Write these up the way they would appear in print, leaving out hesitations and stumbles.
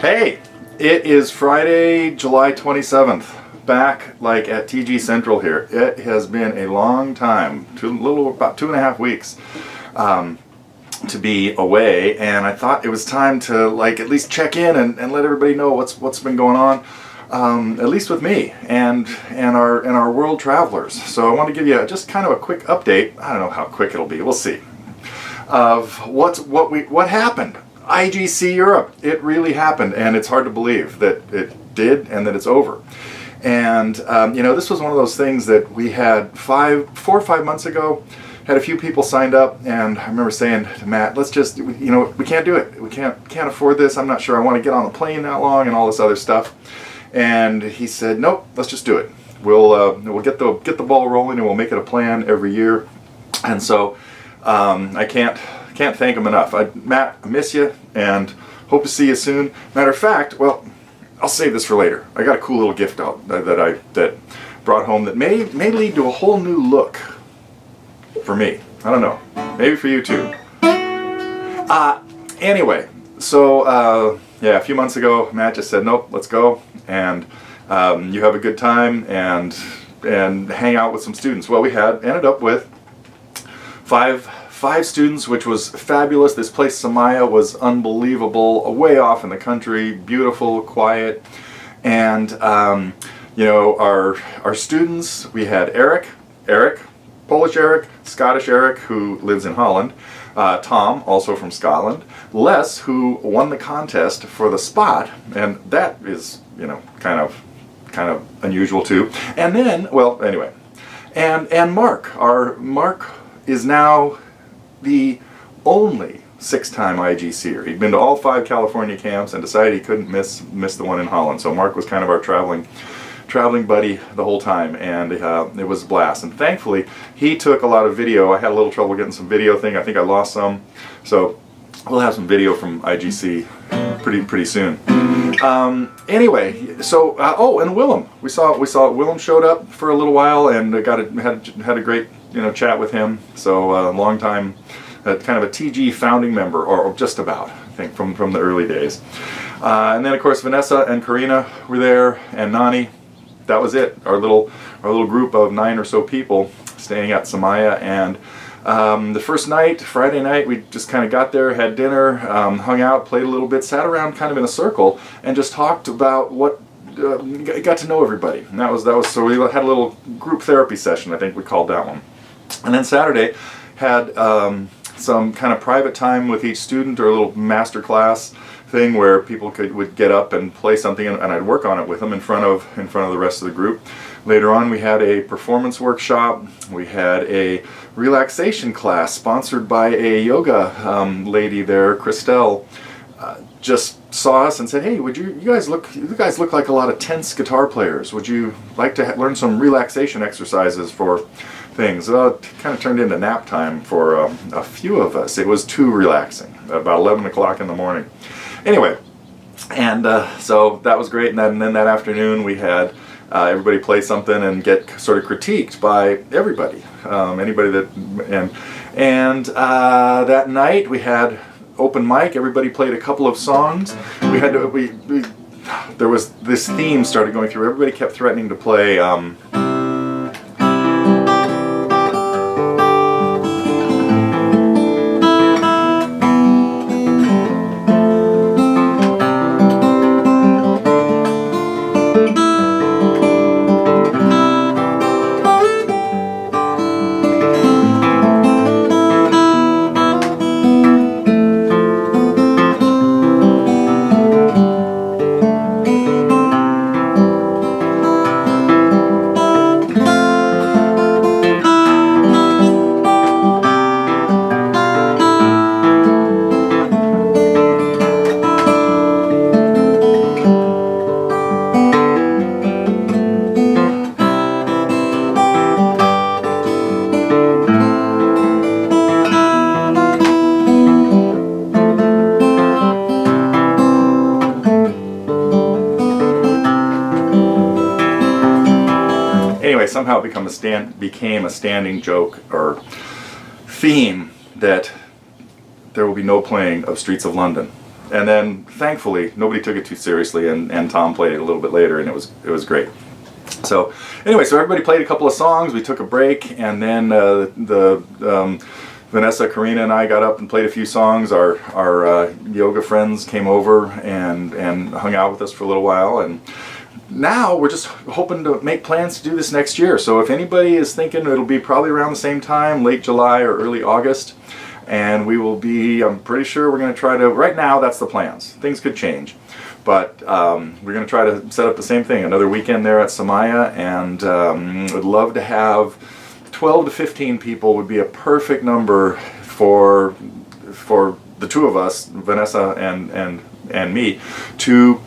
Hey, it is Friday, July 27th. Back like at TG Central here. It has been a long time, about 2.5 weeks to be away, and I thought it was time to at least check in and let everybody know what's been going on, at least with me and our world travelers. So I want to give you just kind of a quick update. I don't know how quick it'll be. We'll see. Of what happened. IGC Europe. It really happened, and it's hard to believe that it did and that it's over. And this was one of those things that we had 4 or 5 months ago. Had a few people signed up, and I remember saying to Matt, "Let's just, we can't do it. We can't afford this. I'm not sure I want to get on the plane that long and all this other stuff." And he said, "Nope, let's just do it. We'll get the ball rolling, and we'll make it a plan every year." And so I can't thank him enough. Matt, I miss you, and hope to see you soon. Matter of fact, well, I'll save this for later. I got a cool little gift out that brought home that may lead to a whole new look for me. I don't know. Maybe for you too. Anyway, so yeah, a few months ago, Matt just said, "Nope, let's go, and you have a good time and hang out with some students." Well, we ended up with five students, which was fabulous. This place, Samaya, was unbelievable, way off in the country, beautiful, quiet. And our students, we had Eric, Polish Eric, Scottish Eric, who lives in Holland, Tom, also from Scotland, Les, who won the contest for the spot, and that is, kind of unusual too. And then, well, anyway, and Mark is now the only 6-time IGCer. He'd been to all 5 California camps and decided he couldn't miss the one in Holland. So Mark was kind of our traveling buddy the whole time, and it was a blast. And thankfully, he took a lot of video. I had a little trouble getting some video thing. I think I lost some. So we'll have some video from IGC pretty soon. Anyway, so and Willem. We saw Willem showed up for a little while and had a great chat with him. So long time, kind of a TG founding member, or just about, I think, from the early days. And then of course Vanessa and Corina were there, and Nani. That was it. Our little group of 9 or so people staying at Samaya. And the first night, Friday night, we just kind of got there, had dinner, hung out, played a little bit, sat around kind of in a circle, and just talked about what. Got to know everybody. And that was so we had a little group therapy session, I think we called that one. And then Saturday had some kind of private time with each student, or a little master class thing where people would get up and play something, and I'd work on it with them in front of the rest of the group. Later on, we had a performance workshop. We had a relaxation class sponsored by a yoga lady there, Christelle. Just saw us and said, "Hey, you guys look like a lot of tense guitar players. Would you like to learn some relaxation exercises for things?" It kind of turned into nap time for a few of us. It was too relaxing, about 11 o'clock in the morning. Anyway, and so that was great. And then that afternoon we had everybody play something and get sort of critiqued by everybody, anybody that and that night we had open mic. Everybody played a couple of songs. There was this theme started going through. Everybody kept threatening to play. Anyway, somehow it became a standing joke or theme that there will be no playing of Streets of London And then thankfully nobody took it too seriously, and Tom played it a little bit later, and it was great. So anyway, so everybody played a couple of songs, we took a break, and then Vanessa, Corina, and I got up and played a few songs. Our yoga friends came over and hung out with us for a little while, and now we're just hoping to make plans to do this next year. So if anybody is thinking, it'll be probably around the same time, late July or early August, and we will be, I'm pretty sure we're going to try to, right now that's the plans. Things could change. But we're going to try to set up the same thing, another weekend there at Samaya, and would love to have 12 to 15 people would be a perfect number for the two of us, Vanessa and me, to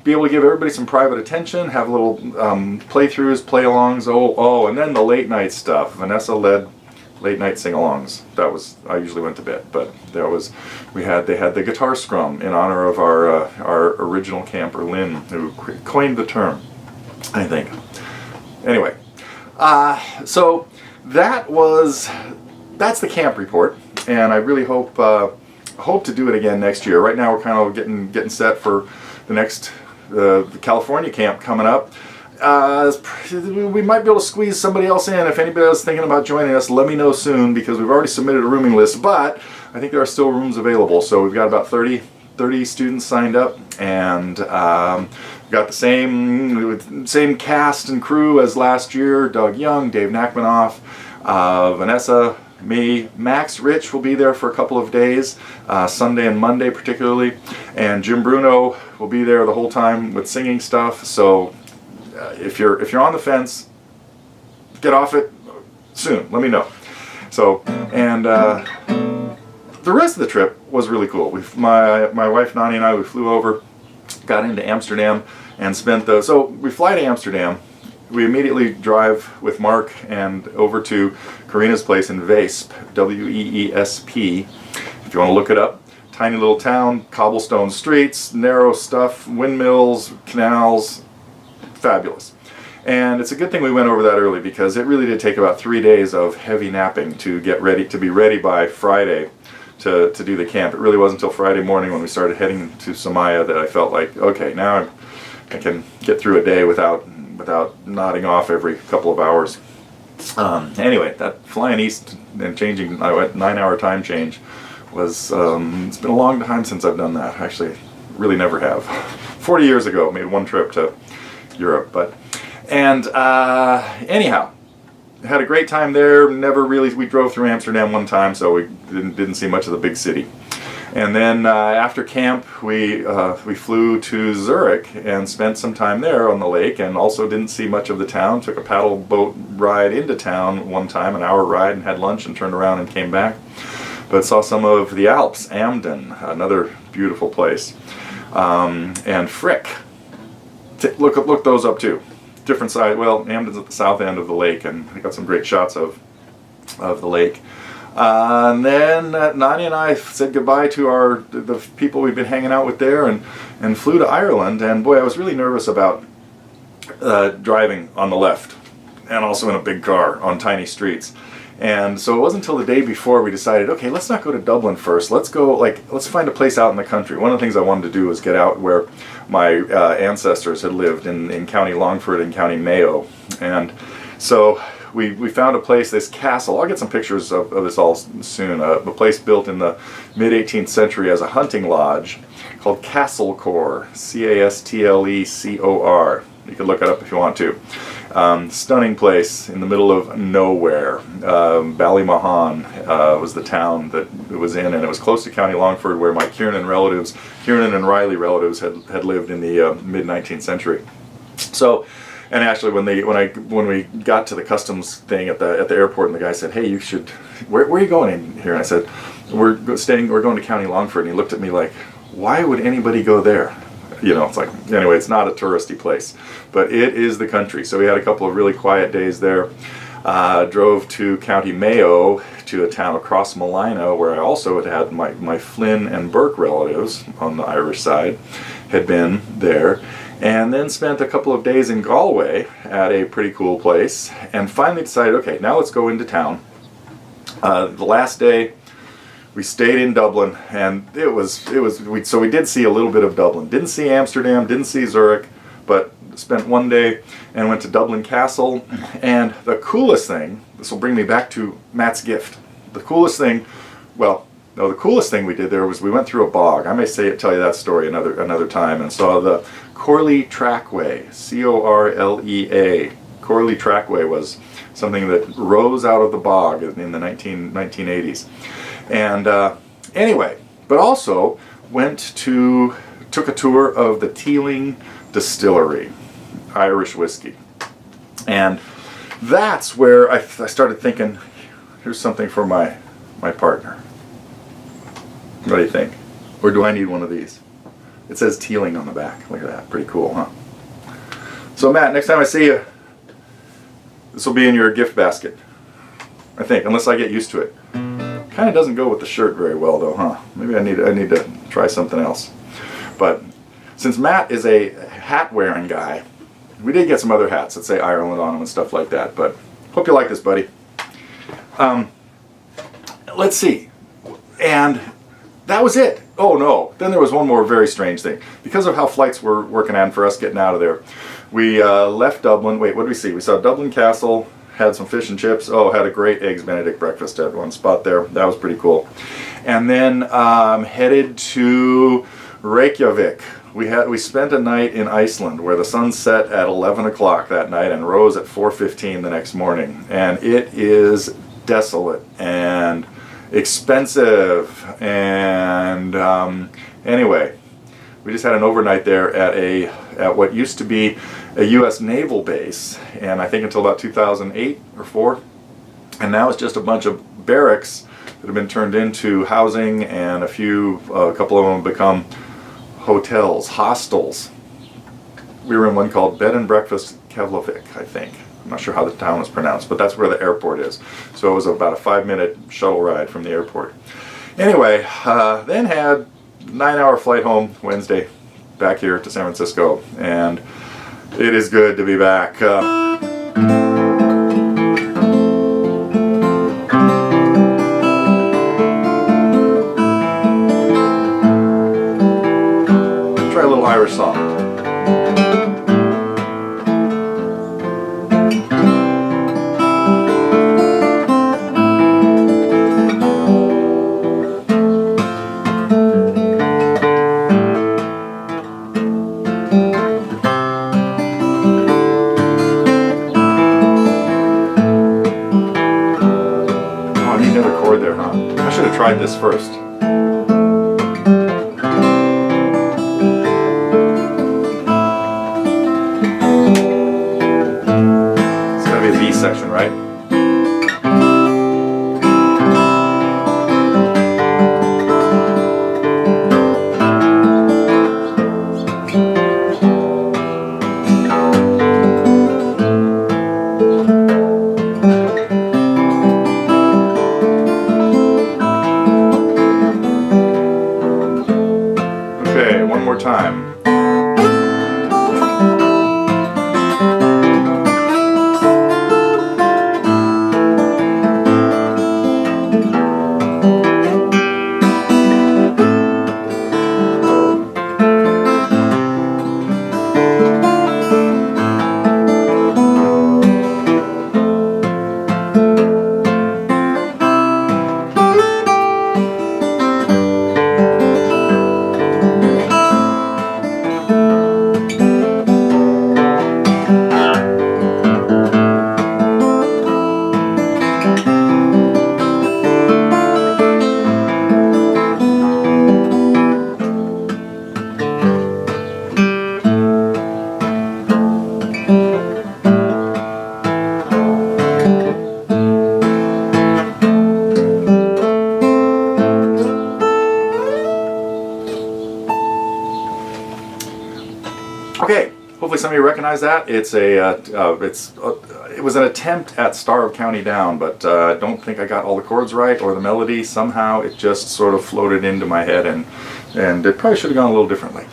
be able to give everybody some private attention, have little playthroughs, play-alongs, and then the late night stuff. Vanessa led late night sing-alongs. That was, I usually went to bed, but there was, they had the guitar scrum in honor of our original camper Lynn, who coined the term, I think. Anyway, so that's the camp report, and I really hope to do it again next year. Right now we're kind of getting set for the next California camp coming up. We might be able to squeeze somebody else in. If anybody else is thinking about joining us, let me know soon, because we've already submitted a rooming list, but I think there are still rooms available. So we've got about 30 students signed up, and we've got the same cast and crew as last year. Doug Young, Dave Nachmanoff, Vanessa, me, Max Rich will be there for a couple of days, Sunday and Monday particularly, and Jim Bruno will be there the whole time with singing stuff. So if you're on the fence, get off it soon. Let me know. So, and the rest of the trip was really cool. My wife Nani and I, we flew over, got into Amsterdam, and spent so we fly to Amsterdam. We immediately drive with Mark and over to Corina's place in Weesp, W-E-E-S-P, if you want to look it up. Tiny little town, cobblestone streets, narrow stuff, windmills, canals, fabulous. And it's a good thing we went over that early, because it really did take about 3 days of heavy napping to get ready, to be ready by Friday to do the camp. It really wasn't until Friday morning when we started heading to Samaya that I felt like, okay, now I can get through a day without nodding off every couple of hours. Anyway, that flying east and changing, I went 9-hour time change was, it's been a long time since I've done that. Actually, really never have. 40 years ago, made one trip to Europe, anyhow, had a great time there. We drove through Amsterdam one time, so we didn't see much of the big city. And then after camp, we flew to Zurich and spent some time there on the lake, and also didn't see much of the town. Took a paddle boat ride into town one time, an hour ride, and had lunch and turned around and came back. But saw some of the Alps, Amden, another beautiful place, and Frick. Look those up too. Different side. Well, Amden's at the south end of the lake, and I got some great shots of the lake. And then Nani and I said goodbye to the people we've been hanging out with there, and flew to Ireland. And boy, I was really nervous about driving on the left, and also in a big car on tiny streets. And so it wasn't until the day before we decided, okay, let's not go to Dublin first. Let's find a place out in the country. One of the things I wanted to do was get out where my ancestors had lived in County Longford and County Mayo. And so we found a place, this castle. I'll get some pictures of this all soon. A place built in the mid-18th century as a hunting lodge called Castlecor, C-A-S-T-L-E-C-O-R. You can look it up if you want to. Stunning place in the middle of nowhere. Ballymahan was the town that it was in, and it was close to County Longford, where my Kieran and Riley relatives had lived in the mid-19th century. So, and actually, when we got to the customs thing at the airport, and the guy said, "Hey, you should, where are you going in here?" And I said, we're going to County Longford." And he looked at me like, "Why would anybody go there?" You know, it's like, anyway, it's not a touristy place, but it is the country. So we had a couple of really quiet days there. Drove to County Mayo, to a town across Malina, where I also had my Flynn and Burke relatives on the Irish side, had been there. And then spent a couple of days in Galway at a pretty cool place, and finally decided, okay, now let's go into town. The last day we stayed in Dublin, and so we did see a little bit of Dublin. Didn't see Amsterdam, didn't see Zurich, but spent one day and went to Dublin Castle. And the coolest thing, this will bring me back to Matt's gift. The coolest thing, well, no, the coolest thing we did there was we went through a bog. I may tell you that story another time, and saw the Corley Trackway, C-O-R-L-E-A. Corley Trackway was something that rose out of the bog in the 1980s. And anyway, but also took a tour of the Teeling Distillery, Irish whiskey. And that's where I started thinking, here's something for my partner. What do you think? Or do I need one of these? It says Teeling on the back. Look at that. Pretty cool, huh? So Matt, next time I see you, this will be in your gift basket. I think, unless I get used to it. Kind of doesn't go with the shirt very well though, huh? Maybe I need to try something else. But since Matt is a hat-wearing guy, we did get some other hats that say Ireland on them and stuff like that. But hope you like this, buddy. Let's see. And that was it. Oh no, then there was one more very strange thing. Because of how flights were working out for us getting out of there, we left Dublin. Wait, what did we see? We saw Dublin Castle, had some fish and chips. Oh, had a great Eggs Benedict breakfast at one spot there. That was pretty cool. And then headed to Reykjavik. We spent a night in Iceland where the sun set at 11 o'clock that night and rose at 4:15 the next morning. And it is desolate and expensive, and anyway, we just had an overnight there at what used to be a U.S. naval base, and I think until about 2008 or 4, and now it's just a bunch of barracks that have been turned into housing, and a couple of them have become hotels, hostels. We were in one called Bed and Breakfast Keflavik, I think. I'm not sure how the town is pronounced, but that's where the airport is. So it was about a 5-minute shuttle ride from the airport. Anyway, then had a 9-hour flight home Wednesday back here to San Francisco, and it is good to be back. Try a little Irish song. Tried this first. It's gotta be a B section, right? Time. Okay, hopefully some of you recognize that. It was an attempt at Star of County Down, but I don't think I got all the chords right or the melody. Somehow it just sort of floated into my head, and it probably should have gone a little differently.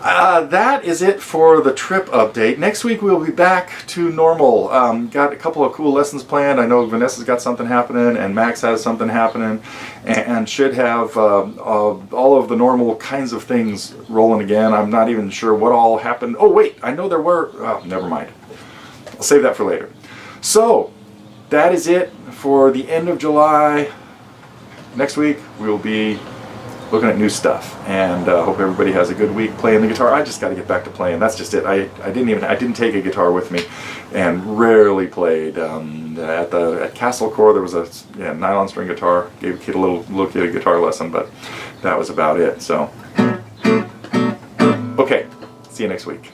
That is it for the trip update. Next week we'll be back to normal. Got a couple of cool lessons planned. I know Vanessa's got something happening and Max has something happening, and should have all of the normal kinds of things rolling again. I'm not even sure what all happened. Oh wait, I know there were, never mind. I'll save that for later. So, that is it for the end of July. Next week we will be looking at new stuff, and hope everybody has a good week playing the guitar. I just got to get back to playing. That's just it. I didn't take a guitar with me, and rarely played. At Castle Core there was a nylon string guitar. Gave a kid a little kid a guitar lesson, but that was about it. So, okay, see you next week.